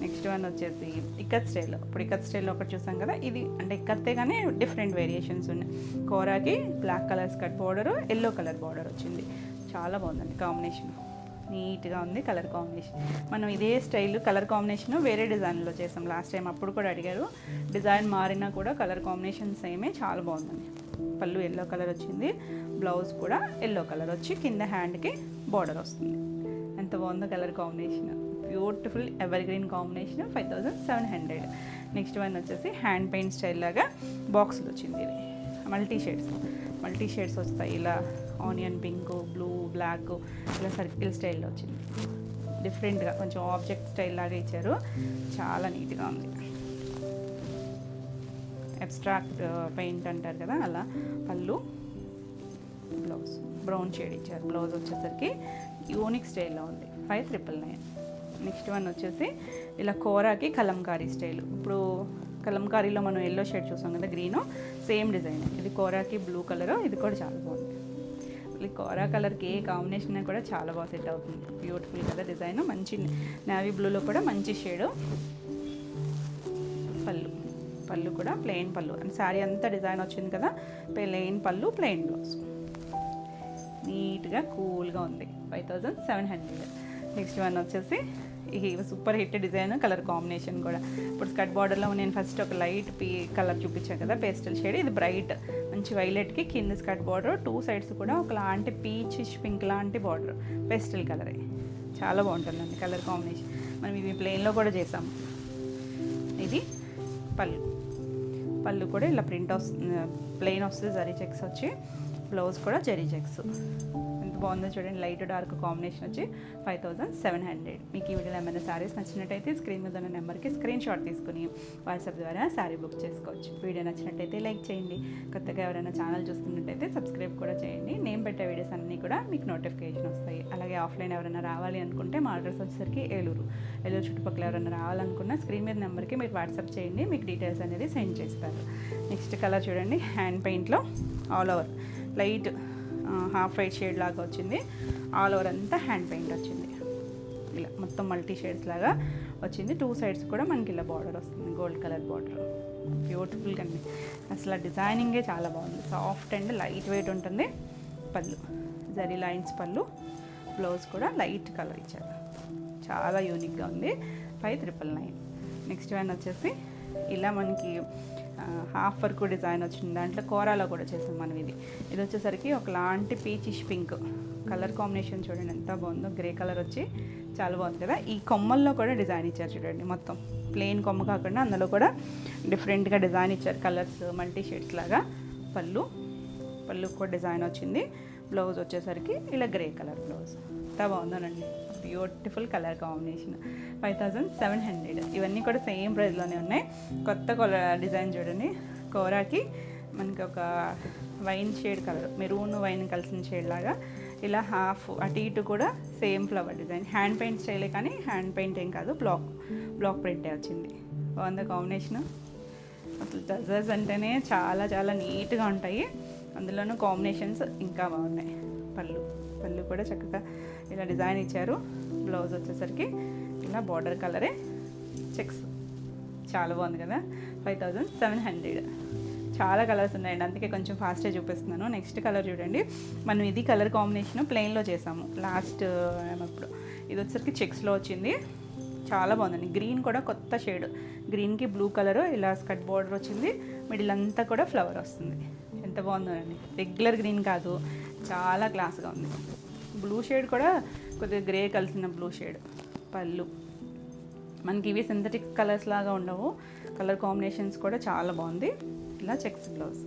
నెక్స్ట్ వన్ వచ్చేసి ఇక్కత్ స్టైల్లో. ఇప్పుడు ఇక్కత్ స్టైల్లో ఒకటి చూసాం కదా, ఇది అంటే ఇక్కత్తే కానీ డిఫరెంట్ వేరియేషన్స్ ఉన్నాయి. కోరాకి black colour skirt border, yellow colour border వచ్చింది. చాలా బాగుందండి కాంబినేషన్, నీట్గా ఉంది కలర్ కాంబినేషన్. మనం ఇదే స్టైల్ కలర్ కాంబినేషన్ వేరే డిజైన్లో చేసాం లాస్ట్ టైం, అప్పుడు కూడా అడిగారు. డిజైన్ మారినా కూడా కలర్ కాంబినేషన్ సేమే, చాలా బాగుందండి. పళ్ళు ఎల్లో కలర్ వచ్చింది, బ్లౌజ్ కూడా ఎల్లో కలర్ వచ్చి కింద హ్యాండ్కి బార్డర్ వస్తుంది. ఎంత బాగుందో colour combination, beautiful ever green combination. 5700. Next one వచ్చేసి హ్యాండ్ పెయింట్ స్టైల్ లాగా బాక్సులు వచ్చింది. ఇది మల్టీ షేడ్స్ వస్తాయి. ఇలా ఆనియన్ పింక్, బ్లూ, బ్లాక్, ఇలా సర్కిల్ స్టైల్లో వచ్చింది. డిఫరెంట్గా కొంచెం ఆబ్జెక్ట్ స్టైల్ లాగా ఇచ్చారు. చాలా నీట్గా ఉంది. అబ్స్ట్రాక్ట్ పెయింట్ అంటారు కదా, అలా పళ్ళు, బ్లౌజ్ బ్రౌన్ షేడ్ ఇచ్చారు. బ్లౌజ్ వచ్చేసరికి యూనిక్ స్టైల్లో ఉంది. 5999. నెక్స్ట్ వన్ వచ్చేసి ఇలా కోరాకి కలంకారీ స్టైల్. ఇప్పుడు కలంకారీలో మనం ఎల్లో షేడ్ చూసాం కదా, గ్రీను, సేమ్ డిజైన్. ఇది కోరాకి బ్లూ కలరు, ఇది కూడా చాలా బాగుంది. ఈ కోరా కలర్కి ఏ కాంబినేషన్ కూడా చాలా బాగా సెట్ అవుతుంది. బ్యూటిఫుల్ కదా డిజైన్, మంచి నేవీ బ్లూలో కూడా మంచి షేడు. పళ్ళు కూడా ప్లెయిన్ పళ్ళు, అండ్ శారీ అంతా డిజైన్ వచ్చింది కదా, ప్లెయిన్ పళ్ళు, ప్లెయిన్ బ్లౌజ్. నీట్గా కూల్గా ఉంది. 5700. నెక్స్ట్ వన్ వచ్చేసి ఈ super hit design, colour combination కూడా. ఇప్పుడు స్కర్ట్ బార్డర్లో నేను ఫస్ట్ ఒక లైట్ కలర్ చూపించాను కదా, పేస్టల్ షేడ్. ఇది బ్రైట్ మంచి వైలెట్కి కింద స్కర్ట్ బార్డర్, 2 సైడ్స్ కూడా ఒకలాంటి పీచ్ పింక్ లాంటి బార్డర్, పేస్టల్ కలరే. చాలా బాగుంటుందండి కలర్ కాంబినేషన్. మనం ఇవి ప్లెయిన్లో కూడా చేసాము. ఇది పళ్ళు కూడా ఇలా ప్రింట్ వస్తుంది, ప్లెయిన్ వస్తుంది, జరీ చెక్స్ వచ్చి. బ్లౌజ్ కూడా జరీ చెక్స్. ఎంత బాగుందో చూడండి, లైట్ డార్క్ కాంబినేషన్ వచ్చి 5700. మీకు ఈ వీడియోలో ఏమైనా శారీస్ నచ్చినట్టయితే స్క్రీన్ మీద ఉన్న నెంబర్కి స్క్రీన్ షాట్ తీసుకుని వాట్సాప్ ద్వారా శారీ బుక్ చేసుకోవచ్చు. వీడియో నచ్చినట్టయితే లైక్ చేయండి. కొత్తగా ఎవరైనా ఛానల్ చూస్తున్నట్టయితే సబ్స్క్రైబ్ కూడా చేయండి. నేను పెట్టే వీడియోస్ అన్నీ కూడా మీకు నోటిఫికేషన్ వస్తాయి. అలాగే ఆఫ్లైన్ ఎవరైనా రావాలి అనుకుంటే మా అడ్రస్ వచ్చేసరికి ఏలూరు చుట్టుపక్కల ఎవరైనా రావాలనుకున్నా స్క్రీన్ మీద నెంబర్కి మీరు వాట్సాప్ చేయండి, మీకు డీటెయిల్స్ అనేది సెండ్ చేస్తారు. నెక్స్ట్ కలర్ చూడండి, హ్యాండ్ పెయింట్లో all over light half white shade లాగా వచ్చింది. ఆల్ ఓవర్ అంతా హ్యాండ్ పెయింట్ వచ్చింది. ఇలా మొత్తం మల్టీ షేడ్స్ లాగా వచ్చింది. 2 సైడ్స్ కూడా మనకి ఇలా బార్డర్ వస్తుంది, గోల్డ్ కలర్ బార్డర్. బ్యూటిఫుల్గా అండి, అసలు డిజైనింగే చాలా బాగుంది. సాఫ్ట్ అండ్ లైట్ వెయిట్ ఉంటుంది. పళ్ళు జరీ లైన్స్ పళ్ళు, బ్లౌజ్ కూడా లైట్ కలర్ ఇచ్చారు. చాలా యూనిక్గా ఉంది. 5999. నెక్స్ట్ వన్ వచ్చేసి ఇలా మనకి హాఫ్ వర్క్ డిజైన్ వచ్చింది. దాంట్లో కోరాలో కూడా చేసాం మనం. ఇది వచ్చేసరికి ఒకలాంటి పీచిష్ పింక్ కలర్ కాంబినేషన్. చూడండి ఎంత బాగుందో, గ్రే కలర్ వచ్చి చాలా బాగుంది కదా. ఈ కొమ్మల్లో కూడా డిజైన్ ఇచ్చారు చూడండి, మొత్తం ప్లెయిన్ కొమ్మ కాకుండా అందులో కూడా డిఫరెంట్గా డిజైన్ ఇచ్చారు, కలర్స్ మల్టీ షేడ్స్ లాగా. పళ్ళు కూడా డిజైన్ వచ్చింది. బ్లౌజ్ వచ్చేసరికి ఇలా గ్రే కలర్ బ్లౌజ్. ఎంత బాగుందోనండి, బ్యూటిఫుల్ కలర్ కాంబినేషన్. 5700. ఇవన్నీ కూడా సేమ్ ప్రైస్లోనే ఉన్నాయి. కొత్త డిజైన్ చూడండి, కోరాకి మనకి ఒక wine shade colour, maroon wine కలిసిన షేడ్ లాగా ఇలా హాఫ్ అటు ఇటు కూడా same flower design. Hand paint స్టైలే కానీ హ్యాండ్ పెయింట్ ఏం కాదు, బ్లాక్ ప్రింటే వచ్చింది. బాగుంది కాంబినేషన్. అసలు డ్రెస్సెస్ అంటేనే చాలా చాలా నీట్గా ఉంటాయి, అందులోనూ కాంబినేషన్స్ ఇంకా బాగున్నాయి. పళ్ళు కూడా చక్కగా ఇలా డిజైన్ ఇచ్చారు. బ్లౌజ్ వచ్చేసరికి ఇలా బార్డర్ కలరే చెక్స్. చాలా బాగుంది కదా. 5700. చాలా కలర్స్ ఉన్నాయండి, అందుకే కొంచెం ఫాస్ట్గా చూపిస్తున్నాను. నెక్స్ట్ కలర్ చూడండి, మనం ఇది కలర్ కాంబినేషన్ ప్లెయిన్లో చేసాము లాస్ట్ ఇప్పుడు. ఇది వచ్చేసరికి చెక్స్లో వచ్చింది. చాలా బాగుందండి. గ్రీన్ కూడా కొత్త షేడ్, గ్రీన్కి బ్లూ కలర్ ఇలా స్కర్ట్ బార్డర్ వచ్చింది. మిడిల్ అంతా కూడా ఫ్లవర్ వస్తుంది. ఎంత బాగుందండి, రెగ్యులర్ గ్రీన్ కాదు, చాలా క్లాస్గా ఉంది. బ్లూ షేడ్ కూడా కొద్దిగా గ్రే కలిసిన బ్లూ షేడ్. పళ్ళు మనకి ఇవి సింథటిక్ కలర్స్ లాగా ఉండవు, కలర్ కాంబినేషన్స్ కూడా చాలా బాగుంది. ఇలా చెక్స్ బ్లౌజ్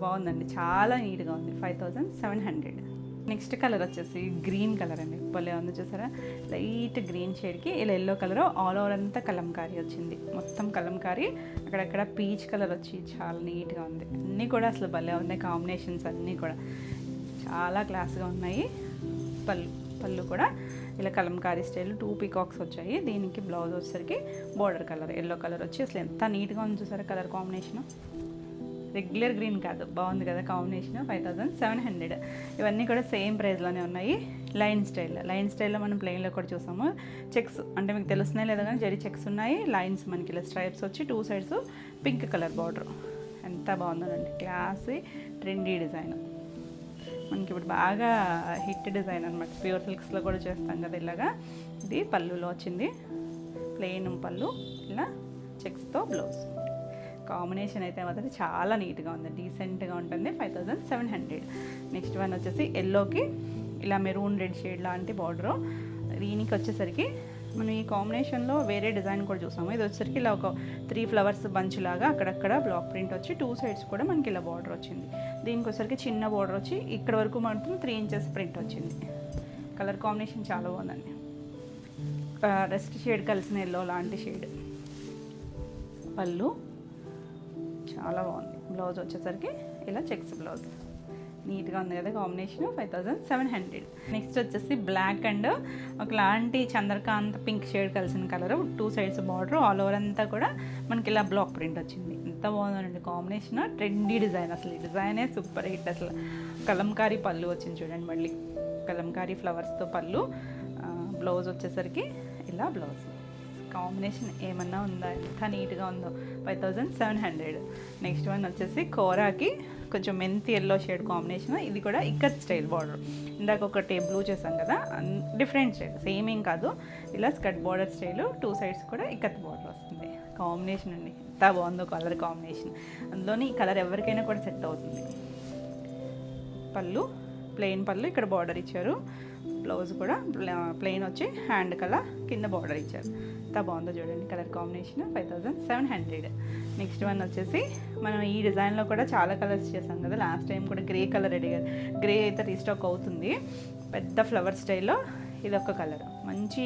బాగుందండి, చాలా నీట్గా ఉంది. 5700. నెక్స్ట్ కలర్ వచ్చేసి గ్రీన్ కలర్ అండి, భలే ఉంది చూసారా. లైట్ గ్రీన్ షేడ్కి ఇలా ఎల్లో కలర్ ఆల్ ఓవర్ అంతా కలంకారీ వచ్చింది. మొత్తం కలంకారీ, అక్కడక్కడ పీచ్ కలర్ వచ్చి చాలా నీట్గా ఉంది. అన్నీ కూడా అసలు భలే ఉన్నాయి కాంబినేషన్స్, అన్నీ కూడా చాలా క్లాస్గా ఉన్నాయి. పళ్ళు కూడా ఇలా కలంకారీ స్టైల్ 2 పీకాక్స్ వచ్చాయి. దీనికి బ్లౌజ్ వచ్చేసరికి బోర్డర్ కలర్ ఎల్లో కలర్ వచ్చి అసలు ఎంత నీట్గా ఉంది చూసారా కలర్ కాంబినేషన్. రెగ్యులర్ గ్రీన్ కాదు, బాగుంది కదా కాంబినేషన్. 5700. ఇవన్నీ కూడా సేమ్ ప్రైస్లోనే ఉన్నాయి. లైన్ స్టైల్లో మనం ప్లెయిన్లో కూడా చూసాము. చెక్స్ అంటే మీకు తెలుస్తున్నాయి లేదా కానీ జరీ చెక్స్ ఉన్నాయి. లైన్స్ మనకి ఇలా స్ట్రైప్స్ వచ్చి 2 సైడ్స్ పింక్ కలర్ బార్డర్. ఎంత బాగుందండి, క్లాసీ ట్రెండీ డిజైన్. మనకి ఇప్పుడు బాగా హిట్ డిజైన్ అనమాట. ప్యూర్ సిల్క్స్లో కూడా చేస్తాం కదా ఇలాగా. ఇది పళ్ళులో వచ్చింది, ప్లెయిన్ పళ్ళు, ఇలా చెక్స్తో బ్లౌజ్. కాంబినేషన్ అయితే మాత్రం చాలా నీట్గా ఉంది, డీసెంట్గా ఉంటుంది. 5700. నెక్స్ట్ వన్ వచ్చేసి ఎల్లోకి ఇలా మెరూన్ రెడ్ షేడ్ లాంటి బార్డరు. దీనికి వచ్చేసరికి మనం ఈ కాంబినేషన్లో వేరే డిజైన్ కూడా చూసాము. ఇది వచ్చేసరికి ఇలా ఒక 3 ఫ్లవర్స్ బంచ్ లాగా అక్కడక్కడ బ్లాక్ ప్రింట్ వచ్చి 2 సైడ్స్ కూడా మనకి ఇలా బార్డర్ వచ్చింది. దీనికి వచ్చేసరికి చిన్న బార్డర్ వచ్చి ఇక్కడ వరకు మాత్రం 3 ఇంచెస్ ప్రింట్ వచ్చింది. కలర్ కాంబినేషన్ చాలా బాగుందండి. రెస్ట్ షేడ్ కలిసిన ఎల్లో లాంటి షేడ్. పళ్ళు చాలా బాగుంది. బ్లౌజ్ వచ్చేసరికి ఇలా చెక్స్ బ్లౌజ్, నీట్గా ఉంది కదా కాంబినేషన్. 5700. నెక్స్ట్ వచ్చేసి బ్లాక్ అండ్ ఒకలాంటి చంద్రకాంత్ పింక్ షేడ్ కలిసిన colour, 2 sides border, all over అంతా కూడా మనకి ఇలా బ్లాక్ ప్రింట్ వచ్చింది. ఎంత బాగుందండి కాంబినేషన్, ట్రెండీ డిజైన్. అసలు ఈ డిజైనే సూపర్ హిట్. అసలు కలంకారీ పళ్ళు వచ్చింది చూడండి, మళ్ళీ కలంకారీ ఫ్లవర్స్తో పళ్ళు. బ్లౌజ్ వచ్చేసరికి ఇలా బ్లౌజ్. కాంబినేషన్ ఏమన్నా ఉందా, ఎంత నీట్గా ఉందో. 5700. నెక్స్ట్ వన్ వచ్చేసి కోరాకి కొంచెం మెంతి ఎల్లో షేడ్ కాంబినేషన్. ఇది కూడా ఇక్కత్ స్టైల్ బార్డర్. ఇందాక ఒకటి బ్లూ చేసాం కదా, డిఫరెంట్ షేడ్, సేమ్ ఏం కాదు. ఇలా స్కర్ట్ బార్డర్ స్టైల్, 2 సైడ్స్ కూడా ఇక్కత్ బార్డర్ వస్తుంది. కాంబినేషన్ అండి ఎంత బాగుందో కలర్ కాంబినేషన్. అందులోని ఈ కలర్ ఎవరికైనా కూడా సెట్ అవుతుంది. పళ్ళు ప్లెయిన్ పళ్ళు, ఇక్కడ బార్డర్ ఇచ్చారు. బ్లౌజ్ కూడా ప్లెయిన్ వచ్చి హ్యాండ్ కలర్ కింద బార్డర్ ఇచ్చారు. ఎంత బాగుందో చూడండి కలర్ కాంబినేషన్. 5700. నెక్స్ట్ వన్ వచ్చేసి మనం ఈ డిజైన్లో కూడా చాలా కలర్స్ చేసాం కదా లాస్ట్ టైం కూడా. గ్రే కలర్ అడిగారు, గ్రే అయితే రీస్టాక్ అవుతుంది. పెద్ద ఫ్లవర్ స్టైల్లో ఇదొక కలర్, మంచి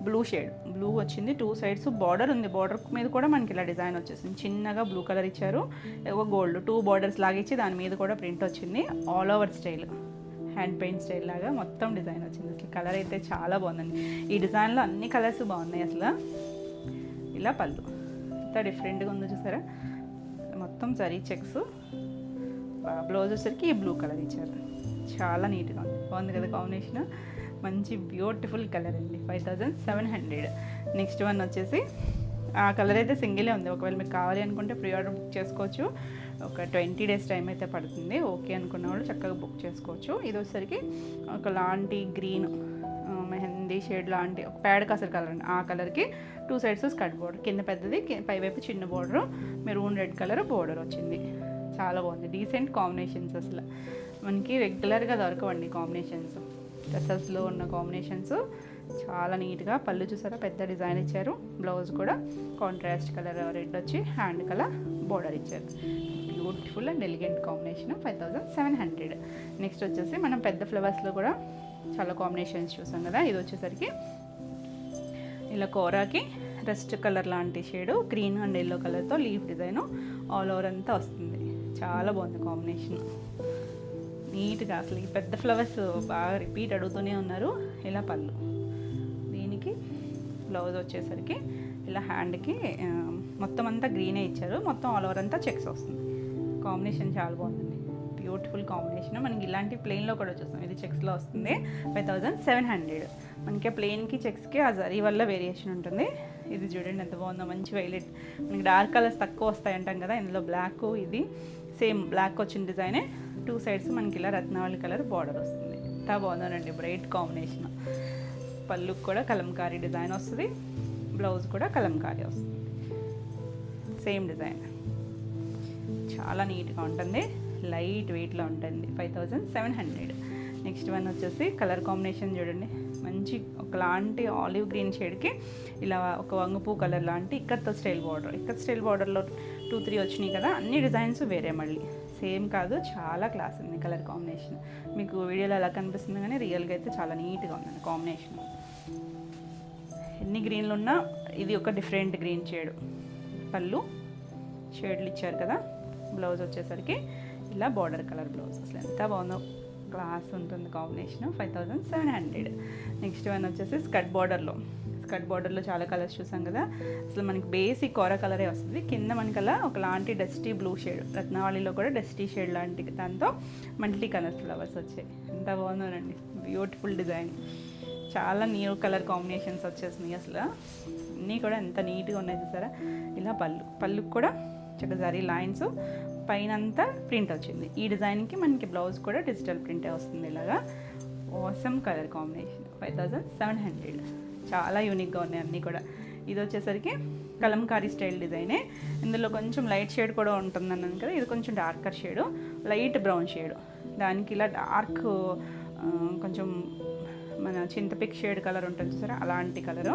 బ్లూ షేడ్. బ్లూ వచ్చింది, 2 సైడ్స్ బార్డర్ ఉంది. బార్డర్ మీద కూడా మనకి ఇలా డిజైన్ వచ్చేసింది. చిన్నగా బ్లూ కలర్ ఇచ్చారు, ఒక గోల్డ్ 2 బార్డర్స్ లాగా ఇచ్చి దాని మీద కూడా ప్రింట్ వచ్చింది. All over style, hand paint style లాగా మొత్తం డిజైన్ వచ్చింది. అసలు కలర్ అయితే చాలా బాగుందండి. ఈ డిజైన్లో అన్ని కలర్స్ బాగున్నాయి అసలు. ఇలా పళ్ళు ఎంత డిఫరెంట్గా ఉందో చూసారా, మొత్తం జరీ చెక్స్. బ్లౌజ్ వచ్చేసరికి ఈ బ్లూ కలర్ ఇచ్చారు, చాలా నీట్గా ఉంది. బాగుంది కదా కాంబినేషన్, మంచి బ్యూటిఫుల్ కలర్ అండి. 5700. నెక్స్ట్ వన్ వచ్చేసి ఆ కలర్ అయితే సింగిలే ఉంది. ఒకవేళ మీకు కావాలి అనుకుంటే ప్రీ ఆర్డర్ బుక్ చేసుకోవచ్చు. ఒక 20 డేస్ టైం అయితే పడుతుంది. ఓకే అనుకున్న వాళ్ళు చక్కగా బుక్ చేసుకోవచ్చు. ఇది వచ్చేసరికి ఒకలాంటి గ్రీన్ మెహందీ షేడ్ లాంటి ఒక ప్యాడ్ కసర్ కలర్ అండి. ఆ కలర్కి 2 సైడ్స్ స్కర్ట్ బోర్డర్, కింద పెద్దది, పైవైపు చిన్న border, maroon red colour border వచ్చింది. చాలా బాగుంది, డీసెంట్ కాంబినేషన్స్. అసలు మనకి రెగ్యులర్గా దొరకవండి కాంబినేషన్స్. డ్రెస్సెస్లో ఉన్న కాంబినేషన్స్ చాలా నీట్గా. పళ్ళు చూసారా పెద్ద డిజైన్ ఇచ్చారు. బ్లౌజ్ కూడా కాంట్రాస్ట్ కలర్ రెడ్ వచ్చి హ్యాండ్ కలర్ బోర్డర్ ఇచ్చారు. Beautiful and elegant combination. 5700. Next వచ్చేసి మనం పెద్ద ఫ్లవర్స్లో కూడా చాలా కాంబినేషన్స్ చూసాం కదా. ఇది వచ్చేసరికి ఇలా కోరాకి రస్ట్ కలర్ లాంటి షేడు, గ్రీన్ అండ్ ఎల్లో కలర్తో లీఫ్ డిజైన్ ఆల్ ఓవర్ అంతా వస్తుంది. చాలా బాగుంది కాంబినేషన్, నీట్గా. అసలు ఈ పెద్ద ఫ్లవర్స్ బాగా రిపీట్ అడుగుతూనే ఉన్నారు. ఇలా పళ్ళు, దీనికి బ్లౌజ్ వచ్చేసరికి ఇలా హ్యాండ్కి మొత్తం అంతా గ్రీనే ఇచ్చారు. మొత్తం ఆల్ ఓవర్ అంతా చెక్స్ వస్తుంది. కాంబినేషన్ చాలా బాగుందండి, బ్యూటిఫుల్ కాంబినేషన్. మనకి ఇలాంటి ప్లెయిన్లో కూడా చూస్తాం, ఇది చెక్స్లో వస్తుంది. 5700. మనకి ప్లెయిన్కి చెక్స్కి ఆ జరీ వల్ల వేరియేషన్ ఉంటుంది. ఇది చూడండి ఎంత బాగుందో, మంచి వైలెట్. మనకి డార్క్ కలర్స్ తక్కువ వస్తాయి అంటాం కదా, ఇందులో బ్లాక్, ఇది సేమ్ బ్లాక్ వచ్చిన డిజైనే. 2 సైడ్స్ మనకి ఇలా రత్నావళి కలర్ బార్డర్ వస్తుంది. ఎంత బాగుందోనండి, బ్రైట్ కాంబినేషన్. పళ్ళు కూడా కలంకారీ డిజైన్ వస్తుంది, బ్లౌజ్ కూడా కలంకారీ వస్తుంది, సేమ్ డిజైన్. చాలా నీట్గా ఉంటుంది, లైట్ వెయిట్లో ఉంటుంది. 5700. నెక్స్ట్ వన్ వచ్చేసి కలర్ కాంబినేషన్ చూడండి, మంచి ఒకలాంటి ఆలివ్ గ్రీన్ షేడ్కి ఇలా ఒక వంగపూ కలర్ లాంటి ikat style border. Ikat style బార్డర్లో 2-3 వచ్చినాయి కదా, అన్ని డిజైన్స్ వేరే, మళ్ళీ సేమ్ కాదు, చాలా క్లాస్ ఉంది కలర్ కాంబినేషన్. మీకు వీడియోలో ఎలా కనిపిస్తుంది కానీ రియల్గా అయితే చాలా నీట్గా ఉందండి కాంబినేషన్. ఎన్ని గ్రీన్లు ఉన్నా ఇది ఒక డిఫరెంట్ గ్రీన్ షేడ్. పళ్ళు షేడ్లు ఇచ్చారు కదా. బ్లౌజ్ వచ్చేసరికి ఇలా బార్డర్ కలర్ బ్లౌజ్. అసలు ఎంత బాగుందో, క్లాస్ ఉంటుంది కాంబినేషన్. 5700. నెక్స్ట్ వన్ వచ్చేసి స్కర్ట్ బార్డర్లో చాలా కలర్స్ చూసాం కదా. అసలు మనకి బేసిక్ కోర కలరే వస్తుంది. కింద మనకలా ఒకలాంటి డస్టీ బ్లూ షేడ్, రత్నావళిలో కూడా డస్టీ షేడ్ లాంటి దాంతో మల్టీ కలర్ ఫ్లవర్స్ వచ్చాయి. ఎంత బాగుందోనండి, బ్యూటిఫుల్ డిజైన్. చాలా న్యూ కలర్ కాంబినేషన్స్ వచ్చేసినాయి. అసలు అన్నీ కూడా ఎంత నీట్గా ఉన్నాయి చూసారా. ఇలా పళ్ళుకి కూడా చక్కగా జరీ లైన్స్, పైన అంతా ప్రింట్ వచ్చింది. ఈ డిజైన్కి మనకి బ్లౌజ్ కూడా డిజిటల్ ప్రింటే వస్తుంది. ఇలాగా ఆసమ్ కలర్ కాంబినేషన్. 5700. చాలా యూనిక్గా ఉన్నాయి అన్నీ కూడా. ఇది వచ్చేసరికి కలంకారీ స్టైల్ డిజైనే. ఇందులో కొంచెం లైట్ షేడ్ కూడా ఉంటుంది అన్నాను కదా, ఇది కొంచెం darker shade, light brown shade. దానికి ఇలా డార్క్ కొంచెం మన చింతపిక్ షేడ్ కలర్ ఉంటుంది చూసారా, అలాంటి కలరు.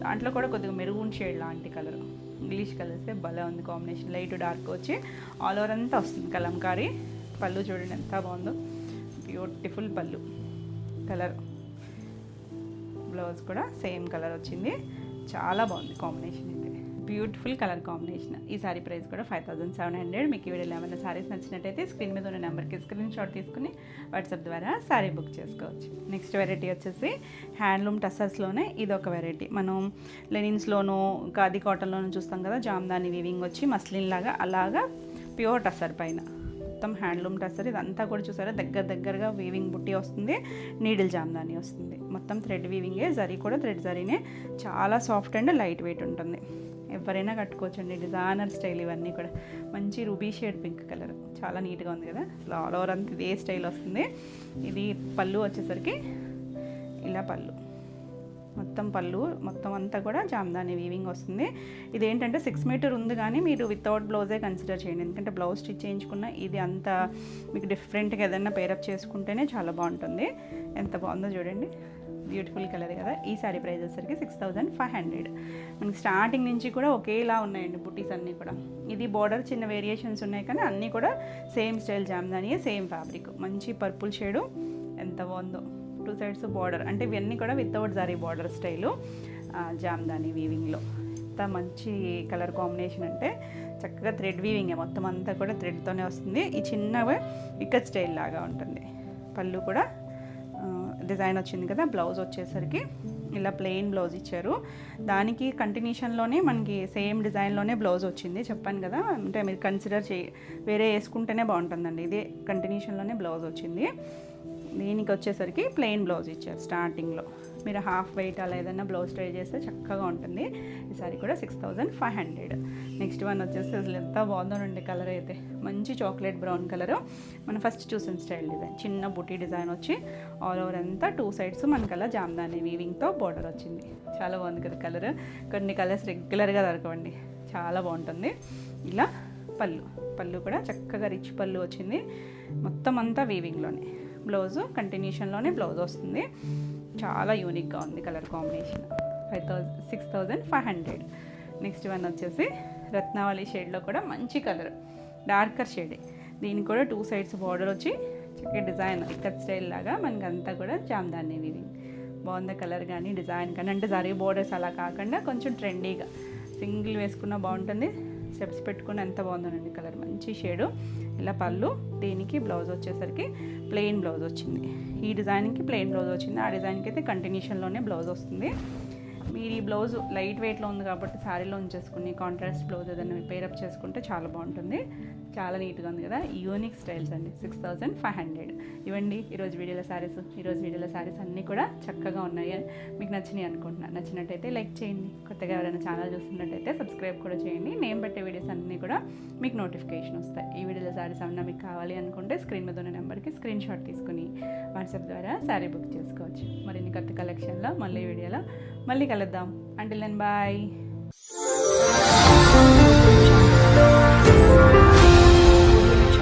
దాంట్లో కూడా కొద్దిగా మెరూన్ షేడ్ లాంటి కలరు. ఇంగ్లీష్ కలర్సే భలే ఉంది కాంబినేషన్. లైట్ డార్క్ వచ్చి ఆల్ ఓవర్ అంతా వస్తుంది కలంకారీ. పళ్ళు చూడండి ఎంత బాగుందో, బ్యూటిఫుల్ పళ్ళు కలర్. బ్లౌజ్ కూడా సేమ్ కలర్ వచ్చింది. చాలా బాగుంది కాంబినేషన్ అయితే, బ్యూటిఫుల్ కలర్ కాంబినేషన్. ఈ సారీ ప్రైస్ కూడా 5700. మీకు ఈ వీడియోలో ఏమైనా సారీస్ నచ్చినట్టయితే స్క్రీన్ మీద ఉన్న నెంబర్కి స్క్రీన్ షాట్ తీసుకుని వాట్సాప్ ద్వారా సారీ బుక్ చేసుకోవచ్చు. నెక్స్ట్ వెరైటీ వచ్చేసి హ్యాండ్లూమ్ టసర్స్లోనే ఇది ఒక వెరైటీ. మనం లెనిన్స్లోనూ ఖాదీ కాటన్లోనూ చూస్తాం కదా, జామ్దాని వీవింగ్ వచ్చి మస్లిన్ లాగా, అలాగా ప్యూర్ టసర్ పైన మొత్తం హ్యాండ్లూమ్ టసర్. ఇదంతా కూడా చూసారా దగ్గరగా వీవింగ్ బుట్టి వస్తుంది, నీడిల్ జామ్దాని వస్తుంది. మొత్తం థ్రెడ్ వీవింగే, జరీ కూడా థ్రెడ్ జరీనే. చాలా సాఫ్ట్ అండ్ లైట్ వెయిట్ ఉంటుంది. ఎవరైనా కట్టుకోవచ్చండి, డిజైనర్ స్టైల్. ఇవన్నీ కూడా మంచి రూబీ షేడ్ పింక్ కలర్, చాలా నీట్గా ఉంది కదా. అసలు ఆల్ ఓవర్ అంతా ఇదే స్టైల్ వస్తుంది. ఇది పళ్ళు వచ్చేసరికి ఇలా మొత్తం అంతా కూడా జామ్దాని వీవింగ్ వస్తుంది. ఇదేంటంటే 6 మీటర్ ఉంది, కానీ మీరు వితౌట్ బ్లౌజే కన్సిడర్ చేయండి. ఎందుకంటే బ్లౌజ్ స్టిచ్ చేయించుకున్న ఇది అంత మీకు డిఫరెంట్గా ఏదైనా పేరప్ చేసుకుంటేనే చాలా బాగుంటుంది. ఎంత బాగుందో చూడండి, బ్యూటిఫుల్ కలర్ కదా. ఈ సారీ ప్రైస్ వచ్చేసరికి 6500. మనకి స్టార్టింగ్ నుంచి కూడా ఒకేలా ఉన్నాయండి బుటీస్ అన్నీ కూడా. ఇది బార్డర్ చిన్న వేరియేషన్స్ ఉన్నాయి, కానీ అన్నీ కూడా సేమ్ స్టైల్ జామ్దానియే, సేమ్ ఫ్యాబ్రిక్. మంచి పర్పుల్ షేడు, ఎంత బాగుందో. 2 సైడ్స్ బార్డర్, అంటే ఇవన్నీ కూడా without zari border style jamdani వీవింగ్లో. ఎంత మంచి కలర్ కాంబినేషన్ అంటే చక్కగా థ్రెడ్ వీవింగే, మొత్తం అంతా కూడా థ్రెడ్తోనే వస్తుంది. ఈ చిన్నగా ఇక్కత్ స్టైల్ లాగా ఉంటుంది. పళ్ళు కూడా డిజైన్ వచ్చింది కదా. బ్లౌజ్ వచ్చేసరికి ఇలా ప్లెయిన్ బ్లౌజ్ ఇచ్చారు. దానికి కంటిన్యూషన్లోనే మనకి సేమ్ డిజైన్లోనే బ్లౌజ్ వచ్చింది. చెప్పాను కదా, అంటే మీరు కన్సిడర్ వేరే వేసుకుంటేనే బాగుంటుందండి. ఇదే కంటిన్యూషన్లోనే బ్లౌజ్ వచ్చింది. దీనికి వచ్చేసరికి ప్లెయిన్ బ్లౌజ్ ఇచ్చారు స్టార్టింగ్లో. మీరు హాఫ్ వెయిట్ అలా ఏదైనా బ్లౌజ్ ట్రై చేస్తే చక్కగా ఉంటుంది. ఈ సారీ కూడా 6500. నెక్స్ట్ వన్ వచ్చేసి అసలు ఎంత బాగుందోనండి కలర్ అయితే, మంచి చాక్లెట్ బ్రౌన్ కలరు. మనం ఫస్ట్ చూసిన స్టైల్ డిజైన్, చిన్న బుటీ డిజైన్ వచ్చి ఆల్ ఓవర్ అంతా 2 సైడ్స్ మనకలా జామ్దాని వీవింగ్తో బార్డర్ వచ్చింది. చాలా బాగుంది కదా కలర్. కొన్ని కలర్స్ రెగ్యులర్గా దొరకవండి, చాలా బాగుంటుంది. ఇలా పళ్ళు కూడా చక్కగా రిచ్ పళ్ళు వచ్చింది. మొత్తం అంతా వీవింగ్లోనే. బ్లౌజు కంటిన్యూషన్లోనే బ్లౌజ్ వస్తుంది. చాలా యూనిక్గా ఉంది కలర్ కాంబినేషన్. 6500. నెక్స్ట్ వన్ వచ్చేసి రత్నావళి షేడ్లో కూడా మంచి కలర్, డార్కర్ షేడే. దీనికి కూడా 2 సైడ్స్ బార్డర్ వచ్చి చక్కగా డిజైన్ ఇక్కత్ స్టైల్ లాగా మనకి అంతా కూడా జామ్దాని వీవింగ్. బాగుంది కలర్ కానీ డిజైన్ కానీ, అంటే జరీ బోర్డర్స్ అలా కాకుండా కొంచెం ట్రెండీగా సింగిల్ వేసుకున్న బాగుంటుంది. స్టెప్స్ పెట్టుకుని ఎంత బాగుందనండి కలర్, మంచి షేడు. ఇలా పళ్ళు, దీనికి బ్లౌజ్ వచ్చేసరికి ప్లెయిన్ బ్లౌజ్ వచ్చింది. ఈ డిజైన్కి ప్లెయిన్ బ్లౌజ్ వచ్చింది, ఆ డిజైన్కి అయితే కంటిన్యూషన్లోనే బ్లౌజ్ వస్తుంది. మీరు ఈ బ్లౌజ్ లైట్ వెయిట్లో ఉంది కాబట్టి శారీలో ఉంచేసుకుని కాంట్రాస్ట్ బ్లౌజ్ ఏదైనా పేరప్ చేసుకుంటే చాలా బాగుంటుంది. చాలా నీట్గా ఉంది కదా. యూనిక్ స్టైల్స్ అండి. 6500. ఇవ్వండి ఈరోజు వీడియోలో శారీస్. ఈరోజు వీడియోలో శారీస్ అన్నీ కూడా చక్కగా ఉన్నాయి. మీకు నచ్చినాయి అనుకుంటున్నాను. నచ్చినట్టయితే లైక్ చేయండి. కొత్తగా ఎవరైనా ఛానల్ చూస్తున్నట్టయితే సబ్స్క్రైబ్ కూడా చేయండి. నేను పెట్టే వీడియోస్ అన్నీ కూడా మీకు నోటిఫికేషన్ వస్తాయి. ఈ వీడియోలో శారీస్ ఏమన్నా మీకు కావాలి అనుకుంటే స్క్రీన్ మీద ఉన్న నెంబర్కి స్క్రీన్ షాట్ తీసుకుని వాట్సాప్ ద్వారా శారీ బుక్ చేసుకోవచ్చు. మరిన్ని కొత్త కలెక్షన్లో మళ్ళీ వీడియోలో మళ్ళీ కలుద్దాం. Until then bye.